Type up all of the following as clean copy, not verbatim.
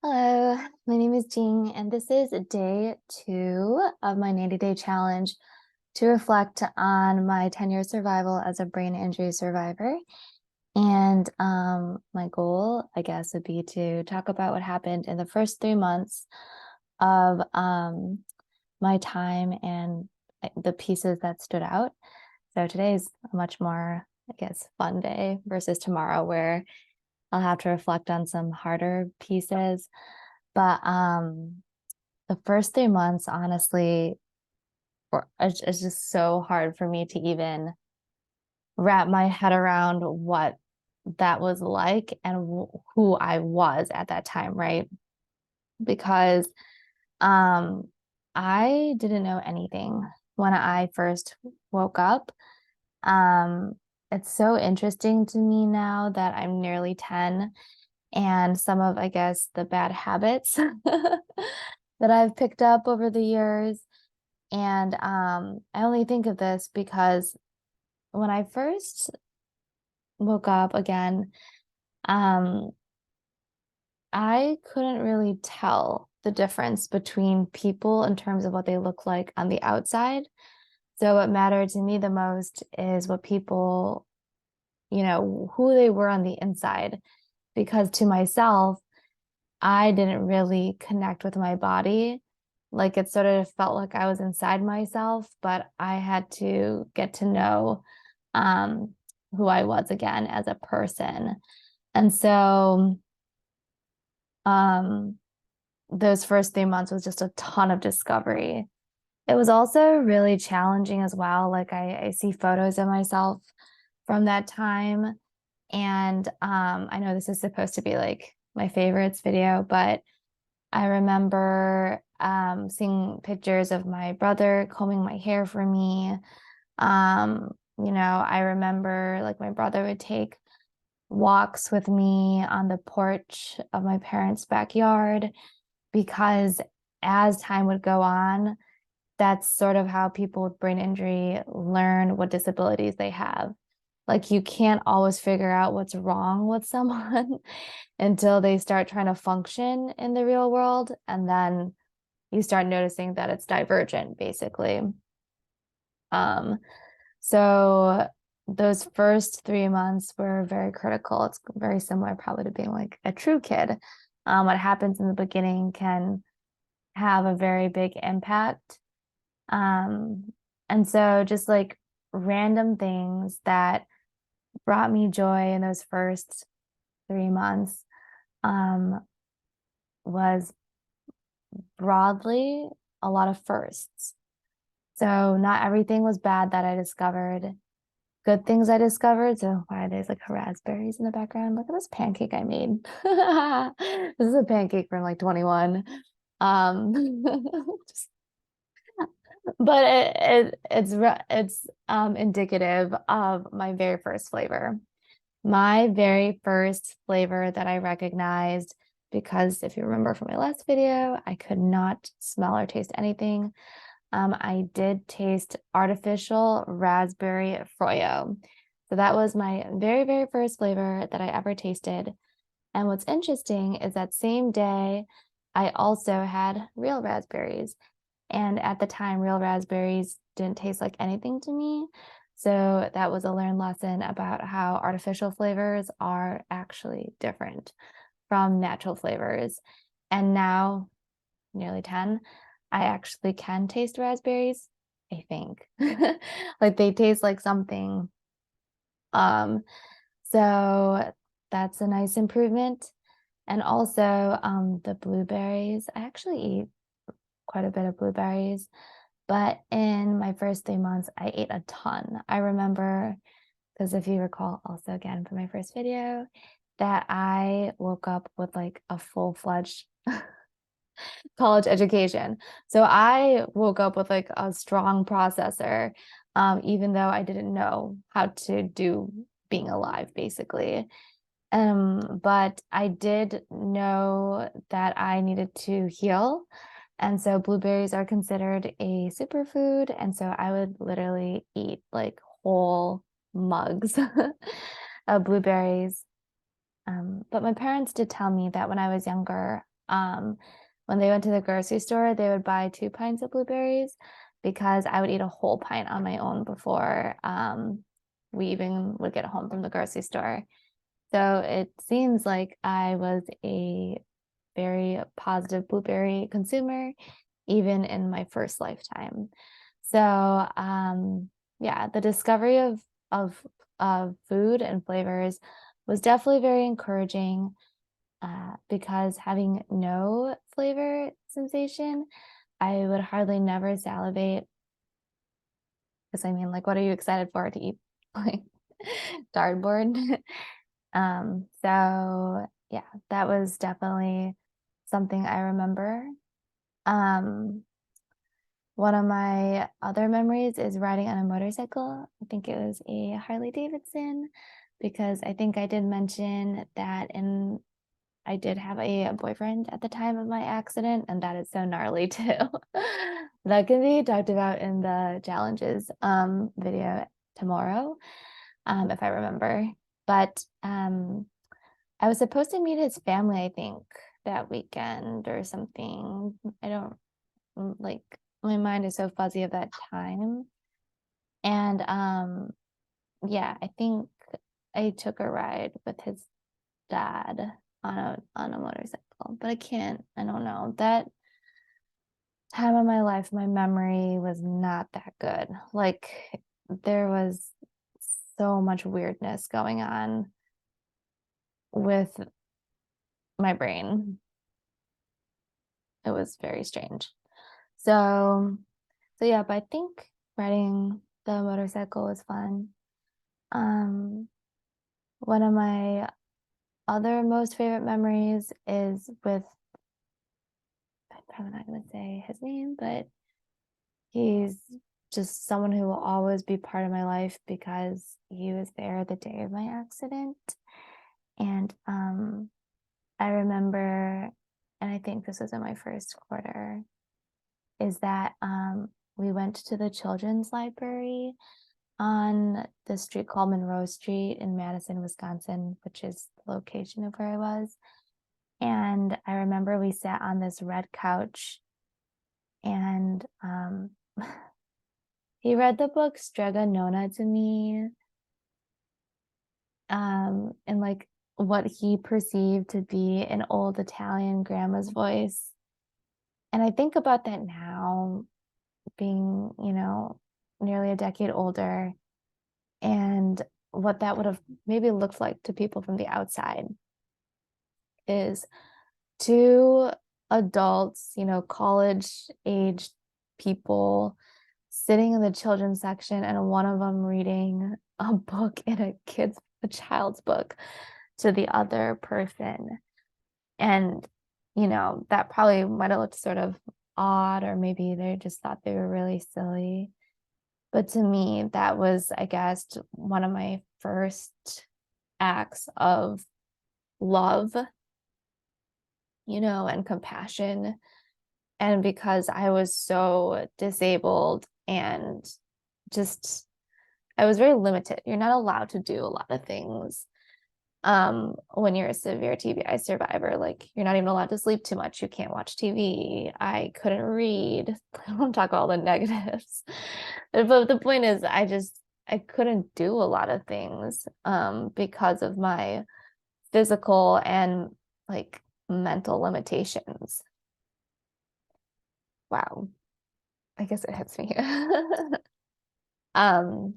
Hello, my name is Jean, and this is day 2 of my 90-day challenge to reflect on my 10-year survival as a brain injury survivor. And my goal, I guess, would be to talk about what happened in the first 3 months of my time and the pieces that stood out. So today's a much more, I guess, fun day versus tomorrow, where I'll have to reflect on some harder pieces. But the first 3 months, honestly, it's just so hard for me to even wrap my head around what that was like and who I was at that time, right? Because um I didn't know anything when I first woke up. Um it's so interesting to me now that I'm nearly 10, and some of, I guess, the bad habits that I've picked up over the years. And I only think of this because when I first woke up again, um, I couldn't really tell the difference between people in terms of what they look like on the outside. So what mattered to me the most is what people, who they were on the inside. Because to myself, I didn't really connect with my body. Like, it sort of felt like I was inside myself, but I had to get to know um, who I was again as a person. And so um, those first 3 months was just a ton of discovery. It was also really challenging as well. Like, I see photos of myself from that time. And I know this is supposed to be like my favorites video, but I remember seeing pictures of my brother combing my hair for me. I remember, like, my brother would take walks with me on the porch of my parents' backyard, because as time would go on, that's sort of how people with brain injury learn what disabilities they have. Like, you can't always figure out what's wrong with someone until they start trying to function in the real world. And then you start noticing that it's divergent, basically. Um, so those first 3 months were very critical. It's very similar probably to being like a true kid. What happens in the beginning can have a very big impact. Um, and so just like random things that brought me joy in those first 3 months um, was broadly a lot of firsts. So not everything was bad that I discovered. Good things I discovered. So why there's like raspberries in the background. Look at this pancake I made. This is a pancake from like 21. Um, but it's indicative of my very first flavor. My very first flavor that I recognized, because if you remember from my last video, I could not smell or taste anything. I did taste artificial raspberry froyo. So that was my very, very first flavor that I ever tasted. And what's interesting is that same day, I also had real raspberries. And at the time, real raspberries didn't taste like anything to me. So that was a learned lesson about how artificial flavors are actually different from natural flavors. And now, nearly 10, I actually can taste raspberries, I think. Like, they taste like something. Um, so that's a nice improvement. And also, the blueberries. I actually eat quite a bit of blueberries, but in my first 3 months, I ate a ton. I remember, because if you recall, also again from my first video, that I woke up with like a full-fledged college education. So I woke up with like a strong processor, even though I didn't know how to do being alive, basically. But I did know that I needed to heal. And so blueberries are considered a superfood. And so I would literally eat like whole mugs of blueberries. But my parents did tell me that when I was younger, when they went to the grocery store, they would buy 2 pints of blueberries because I would eat a whole pint on my own before we even would get home from the grocery store. So it seems like I was a very positive blueberry consumer, even in my first lifetime. So yeah, the discovery of food and flavors was definitely very encouraging because having no flavor sensation, I would hardly never salivate. Because I mean, like, what are you excited for to eat? Like cardboard. So yeah, that was definitely something I remember. Um, One of my other memories is riding on a motorcycle. I think it was a Harley Davidson because I think I did mention that I did have a boyfriend at the time of my accident, and that is so gnarly too. That can be talked about in the challenges video tomorrow, if I remember. But I was supposed to meet his family, I think, that weekend or something. I don't like my mind is so fuzzy of that time. And yeah, I think I took a ride with his dad on a motorcycle, but I don't know. That time of my life, my memory was not that good. Like there was so much weirdness going on with my brain. It was very strange. So yeah, but I think riding the motorcycle was fun. Um, One of my other most favorite memories is with, I'm probably not going to say his name, but he's just someone who will always be part of my life because he was there the day of my accident. And I remember, and I think this was in my first quarter, is that we went to the children's library on the street called Monroe Street in Madison, Wisconsin, which is the location of where I was. And I remember we sat on this red couch and he read the book Strega Nona to me, in like what he perceived to be an old Italian grandma's voice. And I think about that now, being, nearly a decade older, and what that would have maybe looked like to people from the outside is two adults, college age people sitting in the children's section and one of them reading a book in a child's book to the other person. And, that probably might have looked sort of odd, or maybe they just thought they were really silly. But to me, that was, I guess, one of my first acts of love, and compassion. And because I was so disabled and just, I was very limited. You're not allowed to do a lot of things when you're a severe TBI survivor. Like you're not even allowed to sleep too much. You can't watch TV. I couldn't read. I don't talk all the negatives. But the point is I couldn't do a lot of things because of my physical and like mental limitations. Wow. I guess it hits me. um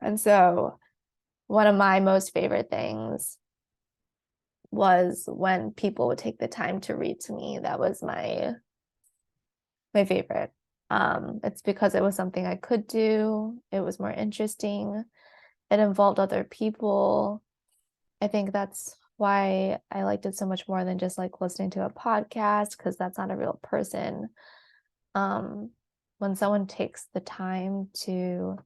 and so one of my most favorite things was when people would take the time to read to me. That was my favorite. It's because it was something I could do. It was more interesting. It involved other people. I think that's why I liked it so much more than just like listening to a podcast, because that's not a real person. When someone takes the time to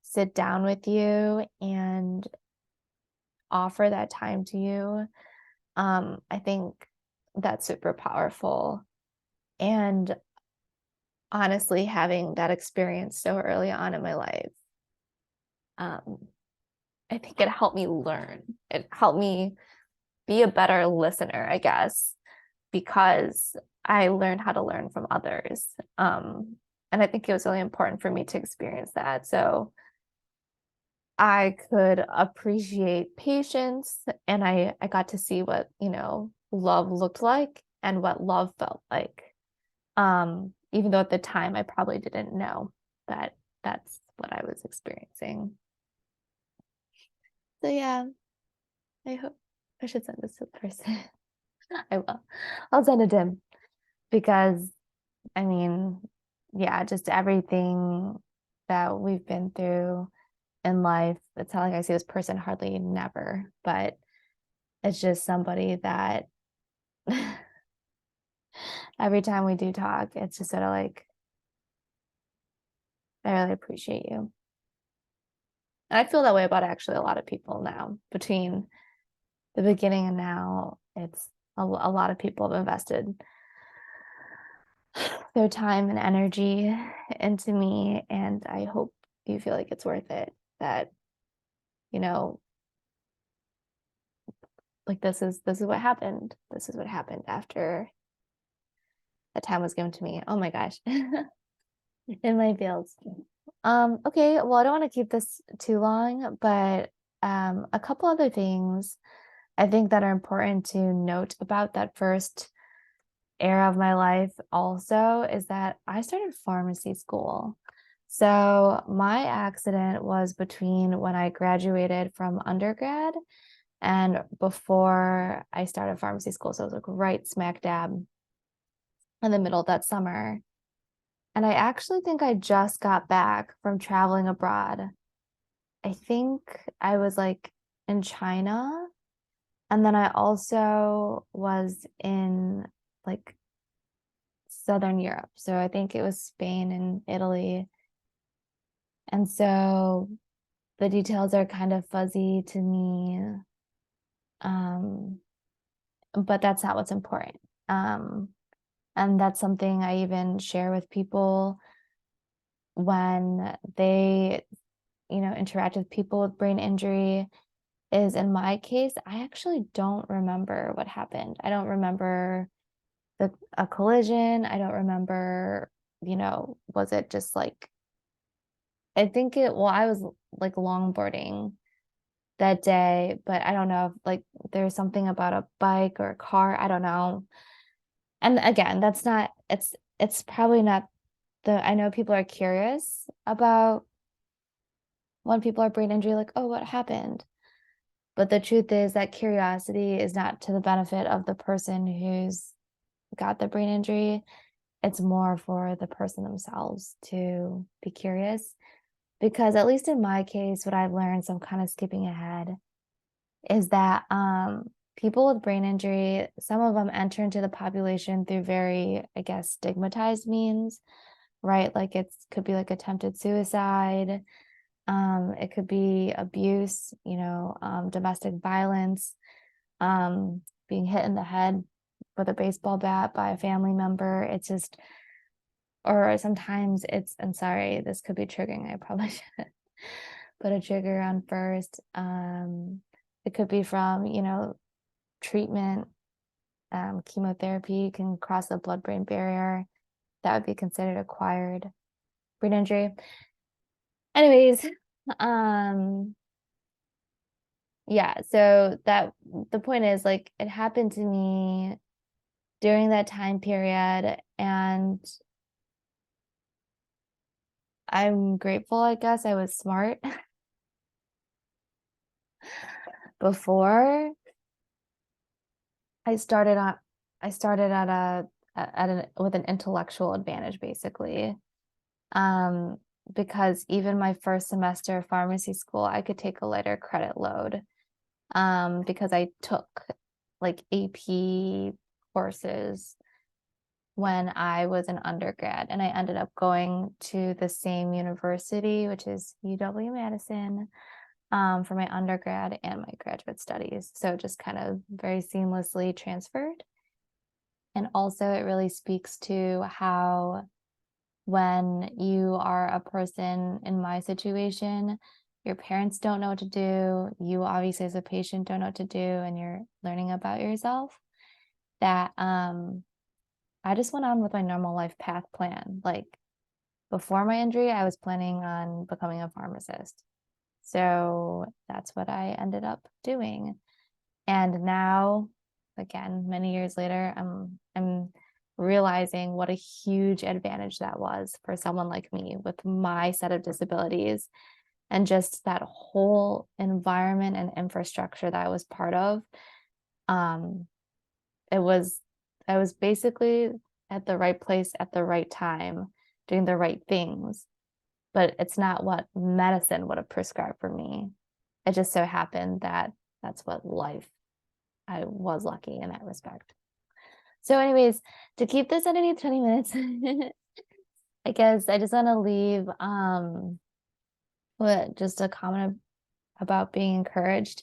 sit down with you and offer that time to you, I think that's super powerful. And honestly, having that experience so early on in my life, I think it helped me learn. It helped me be a better listener, I guess. because I learned how to learn from others. And I think it was really important for me to experience that. So I could appreciate patience, and I got to see what, love looked like and what love felt like. Even though at the time I probably didn't know that that's what I was experiencing. So yeah, I hope I should send this to the person. I will. I'll send it to him because I mean, yeah, just everything that we've been through in life. It's not like I see this person hardly never, but it's just somebody that every time we do talk, it's just sort of like, I really appreciate you. And I feel that way about actually a lot of people now. Between the beginning and now, it's a lot of people have invested their time and energy into me. And I hope you feel like it's worth it. That, you know, like this is what happened. This is what happened after that time was given to me. Oh my gosh. In my fields. Okay, well, I don't want to keep this too long, but a couple other things I think that are important to note about that first era of my life also is that I started pharmacy school. So my accident was between when I graduated from undergrad and before I started pharmacy school. So it was like right smack dab in the middle of that summer. And I actually think I just got back from traveling abroad. I think I was like in China. And then I also was in like Southern Europe. So I think it was Spain and Italy. And so the details are kind of fuzzy to me. Um, but that's not what's important. Um, and that's something I even share with people when they, interact with people with brain injury is in my case, I actually don't remember what happened. I don't remember a collision. I don't remember, was it just like I was like longboarding that day, but I don't know if like there's something about a bike or a car. I don't know. And again, it's probably not I know people are curious about when people are brain injury, like, oh, what happened? But the truth is that curiosity is not to the benefit of the person who's got the brain injury. It's more for the person themselves to be curious. Because at least in my case, what I've learned, so I'm kind of skipping ahead, is that people with brain injury, some of them enter into the population through very, I guess, stigmatized means, right? Like could be like attempted suicide. It could be abuse, domestic violence, being hit in the head with a baseball bat by a family member. It's just, or sometimes I'm sorry, this could be triggering. I probably should put a trigger on first. It could be from, treatment. Chemotherapy can cross the blood-brain barrier. That would be considered acquired brain injury. Anyways, yeah, so the point is like it happened to me during that time period, and I'm grateful, I guess I was smart before I started on I started with an intellectual advantage basically. Um, because even my first semester of pharmacy school, I could take a lighter credit load. Because I took like AP courses when I was an undergrad, and I ended up going to the same university, which is UW-Madison, for my undergrad and my graduate studies. So just kind of very seamlessly transferred. And also it really speaks to how when you are a person in my situation, your parents don't know what to do. You obviously as a patient don't know what to do, and you're learning about yourself. that I just went on with my normal life path plan. Like before my injury, I was planning on becoming a pharmacist. So that's what I ended up doing. And now, again, many years later, I'm realizing what a huge advantage that was for someone like me with my set of disabilities and just that whole environment and infrastructure that I was part of. Um, it was I was basically at the right place at the right time, doing the right things, but it's not what medicine would have prescribed for me. It just so happened that that's what life, I was lucky in that respect. So, anyways, to keep this underneath 20 minutes, I guess I just want to leave what just a comment about being encouraged.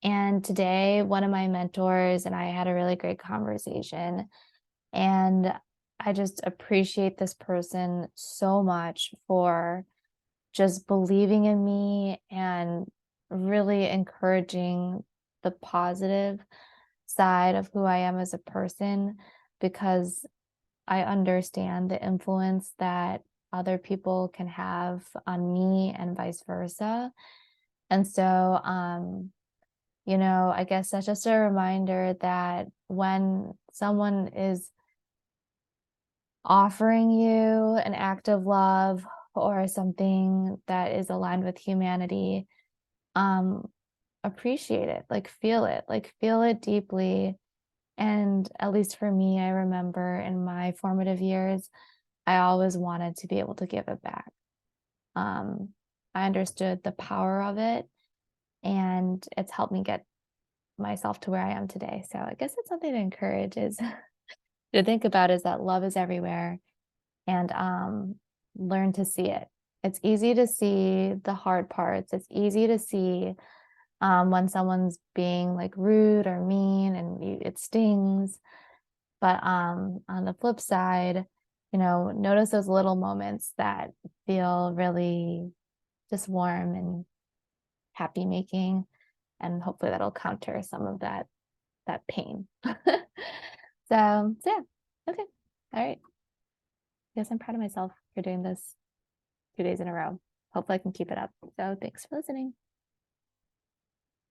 And today, one of my mentors and I had a really great conversation. And I just appreciate this person so much for just believing in me and really encouraging the positive side of who I am as a person, because I understand the influence that other people can have on me and vice versa. And so, I guess that's just a reminder that when someone is offering you an act of love or something that is aligned with humanity, um, appreciate it, like feel it deeply. And at least for me, I remember in my formative years, I always wanted to be able to give it back. Um, I understood the power of it, and it's helped me get myself to where I am today. So I guess it's something to encourage is to think about is that love is everywhere, and learn to see it. It's easy to see the hard parts. It's easy to see when someone's being like rude or mean and it stings. But on the flip side, notice those little moments that feel really just warm and happy making, and hopefully that'll counter some of that pain. So yeah, okay, all right. I guess I'm proud of myself for doing this 2 days in a row. Hopefully I can keep it up. So thanks for listening.